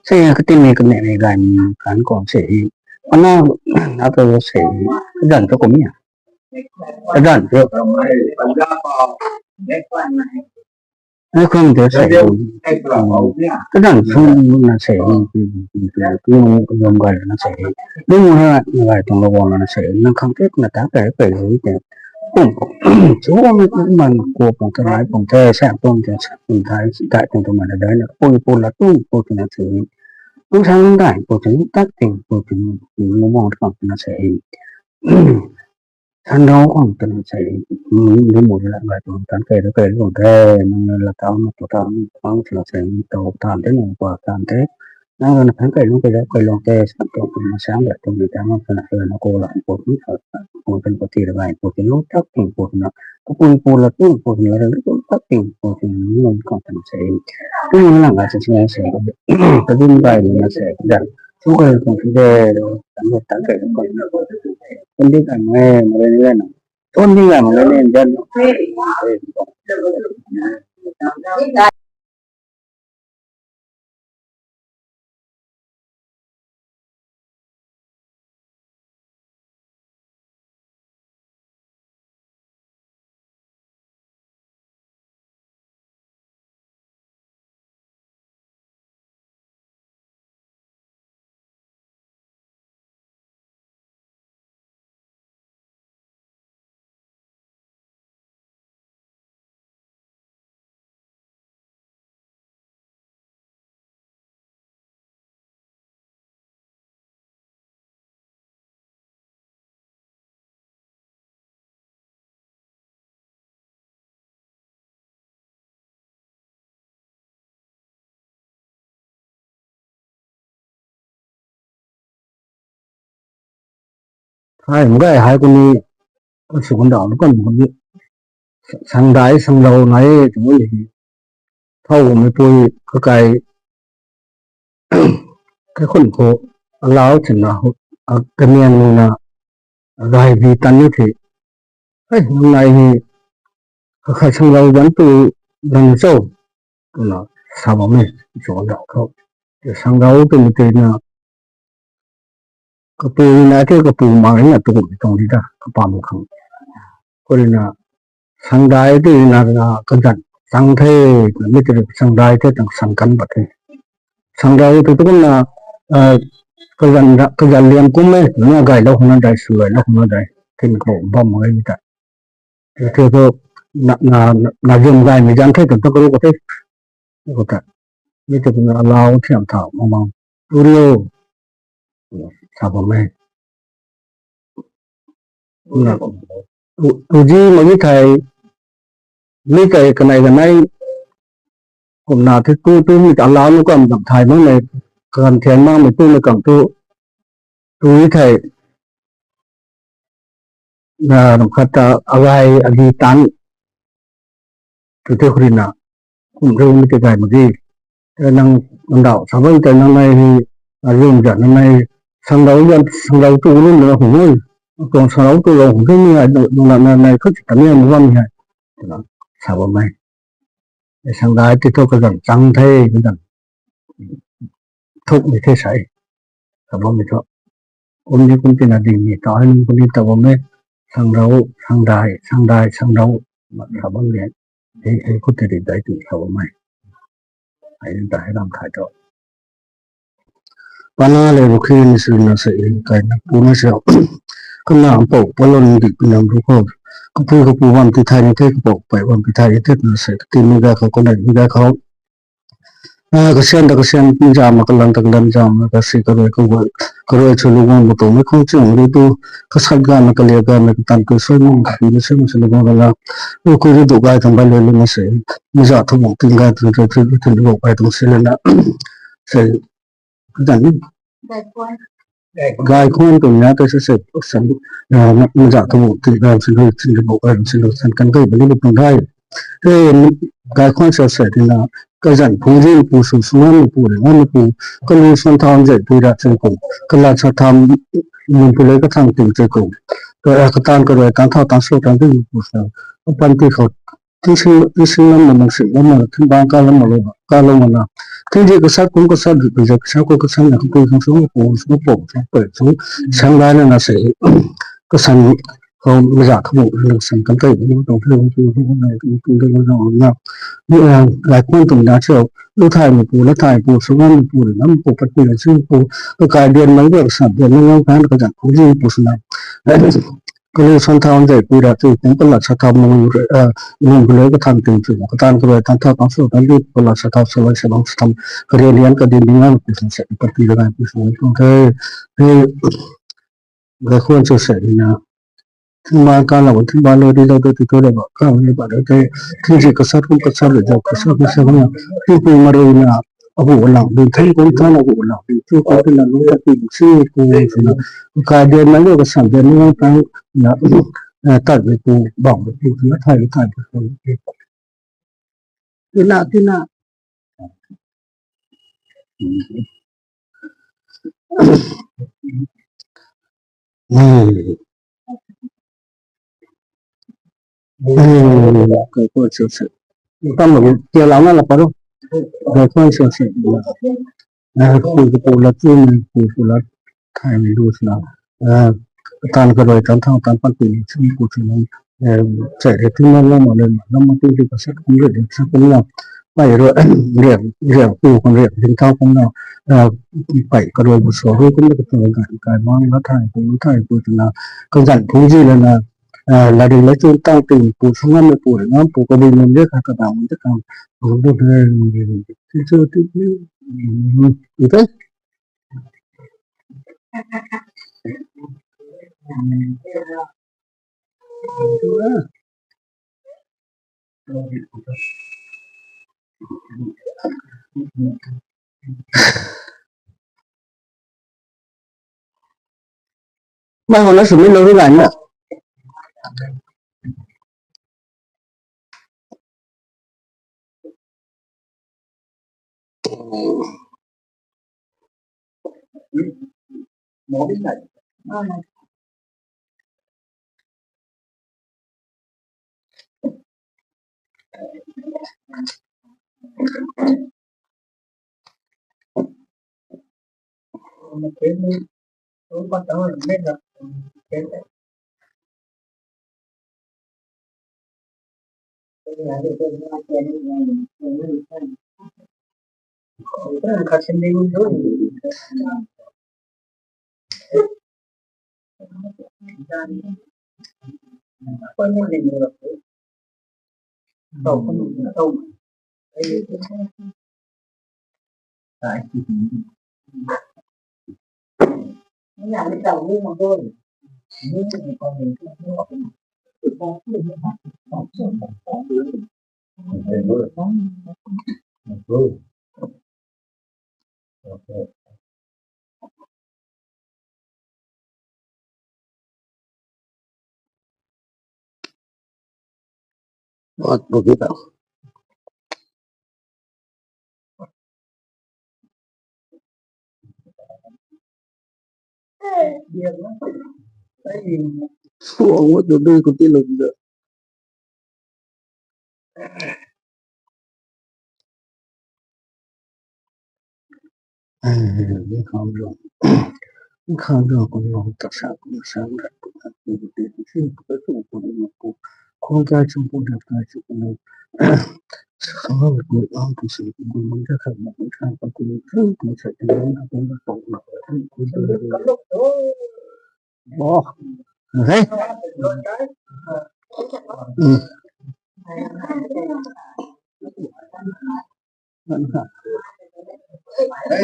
Saya ketemu ke megan kan kong sẽ mana atau sẽ dan cho cũng nhỉ dan cho nó không thể sẽ cái dan không là sẽ dùng gọi là nó sẽ đúng là gọi trong lòng là sẽ nó không biết là cả cái gì cũng chú mình của cái lái của xe sang con cái thái tại trong tụi mình ở đấy là ôi là tôi thì nó sẽ lúc sáng đại của chúng các tỉnh của chúng nó mong hoặc nó sẽ thành đó khoảng tuần sẽ nếu một là người tuần tán kể của thế nên là tao nó tao là sẽ tàu tàn thế này qua tàn thế nó là tháng kể lúc cái đó cái lòng tê sáng tàu nó sáng để trong người ta nó phải là nó cô lại của chúng của tên của thì là bài của cái lúc các tỉnh của nó của là của nó là lúc các tỉnh của nó còn thành sẽ cái như là người sẽ cái gì bài nó sẽ đặt chúng tôi còn phải về rồi tán kể còn con đi làm nghề mà lên con đi làm lên dân hai con đi xuống đảo nó còn một cái sang đáy sang đầu này chúng nó gì thâu mới tôi cái khuẩn khổ lão thì là cái miền là vài vì tan như thế ấy hôm nay thì khai sang đầu dẫn từ lần sau là sao mà mình chỗ đảo không để sang đầu từ một tên là cái tù này thì cái tù mà là tù trong đi ra cái bao nhiêu không có nên là sang đáy thì là cái dần sang thế là biết được sang đáy thế là sang cắn bật thế sang đáy thì cũng là cái dần liền cũng mấy nó gầy đâu không nó đầy sửa nó không nó đầy thì mình cũng bao mấy như vậy thì tôi là dùng gầy mình dán thế thì tôi có thế có thật biết được là lao thiểm thảo mong studio sao mà mày là tụi gì mà như thầy mấy cái này cũng là thế tôi như cả lão nó còn cảm thầy nó này còn thiền mang mình tôi là cảm tôi thầy là đồng khát ai đi tán tôi thấy khuyên là cũng rêu mấy cái mà gì năng đạo sao với cái năm nay thì rêu dẫn năm nay sang đấu tu luôn là hùng ơi còn sang đấu tu là hùng cái như là này có chỉ cảm nhận một năm này sao mà mày sang đáy thì tôi có dần tăng thế cái dần thúc để thế sảy sao mà mày thôi hôm nay cũng chỉ là đình nghỉ tối nên cũng đi tàu vào mê sang đấu sang đấu mà sao mà mày thì có thể đến đấy từ sao mà mày hãy đại làm khai trọ pana le rukhi ni sự nó sẽ cái nó sẽ cái nào bộ balon đi cái nào rukho cái phụ văn thì thay thế bộ phải văn thì thay thế nó sẽ tìm ra cái con này ra không cái sen jam mà cái lần jam cái sự cái rồi cho lúc mà tôi mới không chịu rồi tôi cái sát gan cái liệt gan cái tan cái sôi mông cái nó sẽ lúc mà là tôi cứ đi tụ gai thằng bay lên nó sẽ bây giờ tôi muốn tìm gai từ bộ gai tôi sẽ lên là sẽ cái gì gai không tụi nó tôi sẽ sản bây giờ tôi muốn tìm gai xin bộ gai xin được sản căn cây bởi vì gai thế gai không sẽ thì là cái dàn phú riêng phú sung sung ăn phú để ăn phú cái lưu xuân tham dạy phú ra chơi cùng cái là cho tham mình phú lấy cái thằng tình chơi cùng cái tan cái rồi tan thao tan số tan cái phú sao cái phần thì họที่ซึ่งนั้นมันสิ่งนั้นมันที่บางการมันเลยการลงมันนะที่เด็กก็สักคนก็สักเด็กก็สักคนก็สักนะคนก็สักคนก็สักคนสักเปิดสักสังได้แล้วนะเสียก็สังเขาไม่อยากเขาบอกเรื่องสังกันใจมันต้องเรื่องที่ที่คนไหนที่เรื่องเราเนี่ยนี่หลายคนตรงนั้นเชียวลูกไทยมันปูแล้วไทยปูสุวรรณปูเลยน้ำปูปฏิบัติซึ่งปูก็กลายเดือนไม่เดือนสัปดาห์นึงแล้วกันก็จะปูที่ปูสนามก็เลยส่วนทางใจปูได้ที่ผมก็หลักสถาบันมันก็เลยก็ทำจริงๆก็ตามก็เลยทางท่าต้องสู้กันรีบก็หลักสถาบันสบายสบายทำเรียนก็ดีนี่นะปูสังเกตปฏิบัติปูสวยก็ก็ควรจะเสร็จนะถึงมาการเราถึงบ้านเราที่เราติดตัวเราก็ไม่บาดแต่ที่จะกษัตริย์ก็กษัตริย์จะกษัตริย์ก็สักเนี่ยที่ปูมาเรียนอาหูหลังดูทั้งคนท่านอาหูหลังดูที่คนที่เรารู้จักที่ชื่อปูนะการเดินมาเรื่องกษัตริย์เดินมาทั้งนะตัดไปปูบอกไปปูถึงไทยไปคนที่น่าก็ควรจะเสร็จต้องแบบเกี่ยวแล้วนั่นแหละปะลูกก็ควรจะเสร็จคุยกับปูแล้วจุ้มปูแล้วไทยไม่รู้สินะการกระโดดการท่องการปั้นปีนี้ซึ่งปูถึงนั้นใจที่นั่นแล้วมาเลยแล้วมาที่กษัตริย์คนเรียกสักคนเราไปเรียกปูคนเรียกถึงเท่าคนเราไปกระโดดบุษบกก็ไม่กระโดดการมองแล้วไทยปูถึงนะก็ยันพูดจีเลยนะlà điều lấy chúng ta tình phụ xuống năm mươi tuổi nó phụ có đi mình biết cả đạo mình tất cả cũng được thì chưa thì thế mà còn nó xử lý lâu cái này nữa nó biết này quan trọng là biết được cái 같은 내용도 có những định lượng đầu không đâu tại nhà cái đầu như mà thôi nhưng mà còn mình không có begitu. Ông mất được đi của tiên lực nữa. Không được còn lòng tất cả cũng sáng đặt cũng là một điểm riêng của cái chủ của một con trai trong cuộc đời này chủ của mình không có một người ông thực sự của mình ra khởi một cái trang và cũng rất cũng sẽ đến là cũng là cộng lập của bỏ đấy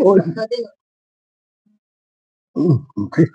ôi okay.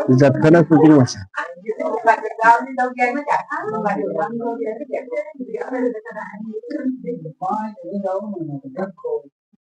Giật cái nó không kinh mà Bạn được đâu đi đâu game nó chả thắng mà được ăn thôi cái đẹp có những đâu mà rất khổ